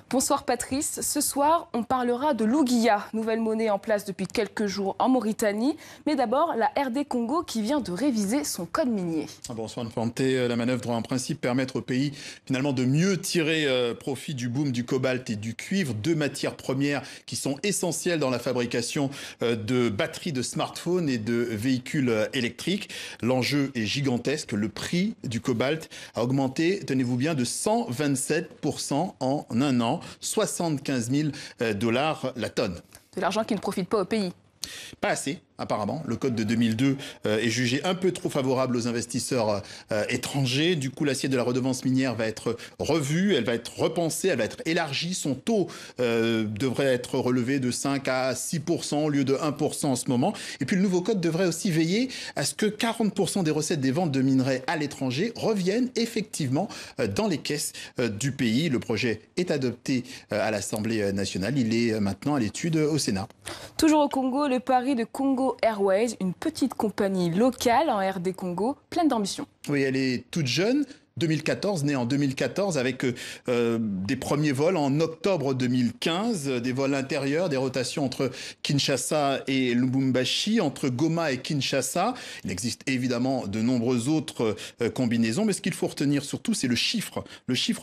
Bonsoir Patrice. Ce soir, on parlera de l'Ouguiya, nouvelle monnaie en place depuis quelques jours en Mauritanie. Mais d'abord, la RD Congo qui vient de réviser son code minier. Bonsoir Nfanté. La manœuvre doit en principe permettre au pays finalement de mieux tirer profit du boom du cobalt et du cuivre, deux matières premières qui sont essentielles dans la fabrication de batteries de smartphones et de véhicules électriques. L'enjeu est gigantesque. Le prix du cobalt a augmenté, tenez-vous bien, de 127% en un an. 75 000 $ la tonne. De l'argent qui ne profite pas au pays. Pas assez, apparemment. Le code de 2002 est jugé un peu trop favorable aux investisseurs étrangers. Du coup, l'assiette de la redevance minière va être revue, elle va être repensée, elle va être élargie. Son taux devrait être relevé de 5 à 6% au lieu de 1% en ce moment. Et puis le nouveau code devrait aussi veiller à ce que 40% des recettes des ventes de minerais à l'étranger reviennent effectivement dans les caisses du pays. Le projet est adopté à l'Assemblée nationale. Il est maintenant à l'étude au Sénat. Toujours au Congo, le pari de Congo Airways, une petite compagnie locale en RD Congo, pleine d'ambition. Oui, elle est toute jeune. 2014, née en 2014 avec des premiers vols en octobre 2015, des vols intérieurs, des rotations entre Kinshasa et Lubumbashi, entre Goma et Kinshasa. Il existe évidemment de nombreuses autres combinaisons, mais ce qu'il faut retenir surtout, c'est le chiffre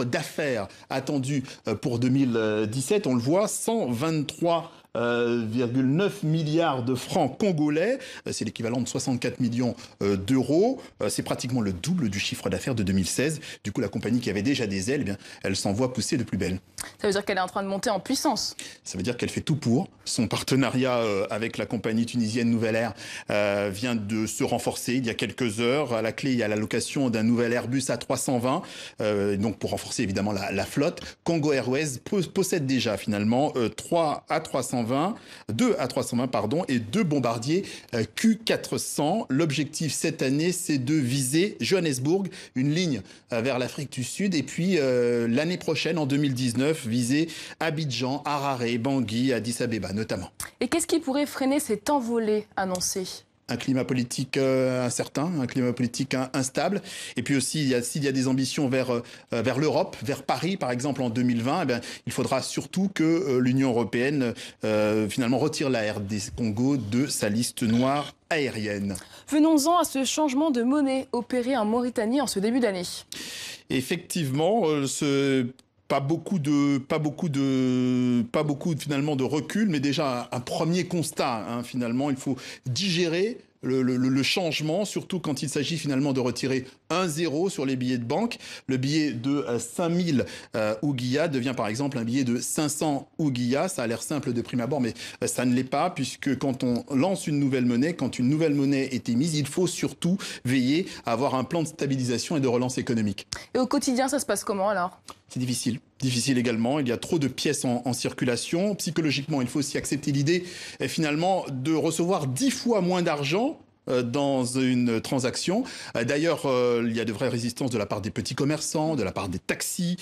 d'affaires attendu pour 2017. On le voit, 123,9 milliards de francs congolais, c'est l'équivalent de 64 millions d'euros. C'est pratiquement le double du chiffre d'affaires de 2016. Du coup, la compagnie qui avait déjà des ailes, eh bien, elle s'envoie pousser de plus belle. Ça veut dire qu'elle est en train de monter en puissance. Ça veut dire qu'elle fait tout pour. Son partenariat avec la compagnie tunisienne Nouvelle Air vient de se renforcer il y a quelques heures. À la clé, il y a la location d'un nouvel Airbus A320, donc pour renforcer évidemment la flotte. Congo Airways possède déjà finalement 2 A320 et 2 bombardiers Q400. L'objectif cette année, c'est de viser Johannesburg, une ligne vers l'Afrique du Sud, et puis l'année prochaine, en 2019, viser Abidjan, Harare, Bangui, Addis Abeba notamment. Et qu'est-ce qui pourrait freiner cette envolée annoncée ? Un climat politique incertain, un climat politique instable. Et puis aussi, s'il y a des ambitions vers l'Europe, vers Paris par exemple en 2020, eh bien, il faudra surtout que l'Union européenne finalement retire la RD Congo de sa liste noire aérienne. Venons-en à ce changement de monnaie opéré en Mauritanie en ce début d'année. Effectivement, pas beaucoup finalement de recul, mais déjà un premier constat. Finalement, il faut digérer le changement, surtout quand il s'agit finalement de retirer 1 € sur les billets de banque. Le billet de 5000 Ouguiya devient par exemple un billet de 500 Ouguiya. Ça a l'air simple de prime abord, mais ça ne l'est pas, puisque quand on lance une nouvelle monnaie, quand une nouvelle monnaie est émise, il faut surtout veiller à avoir un plan de stabilisation et de relance économique. Et au quotidien, ça se passe comment alors ? C'est difficile. Difficile également, il y a trop de pièces en circulation. Psychologiquement, il faut aussi accepter l'idée finalement de recevoir 10 fois moins d'argent dans une transaction. D'ailleurs, il y a de vraies résistances de la part des petits commerçants, de la part des taxis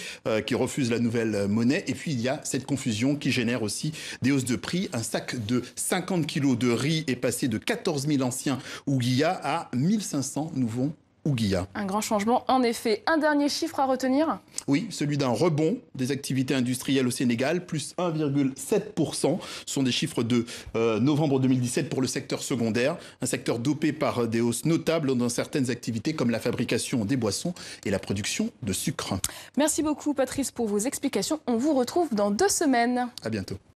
qui refusent la nouvelle monnaie. Et puis, il y a cette confusion qui génère aussi des hausses de prix. Un sac de 50 kilos de riz est passé de 14 000 anciens Ouguiya à 1500 nouveaux Ouguiya. Un grand changement, en effet. Un dernier chiffre à retenir ? Oui, celui d'un rebond des activités industrielles au Sénégal, plus 1,7%. Ce sont des chiffres de novembre 2017 pour le secteur secondaire, un secteur dopé par des hausses notables dans certaines activités comme la fabrication des boissons et la production de sucre. Merci beaucoup Patrice pour vos explications. On vous retrouve dans 2 semaines. À bientôt.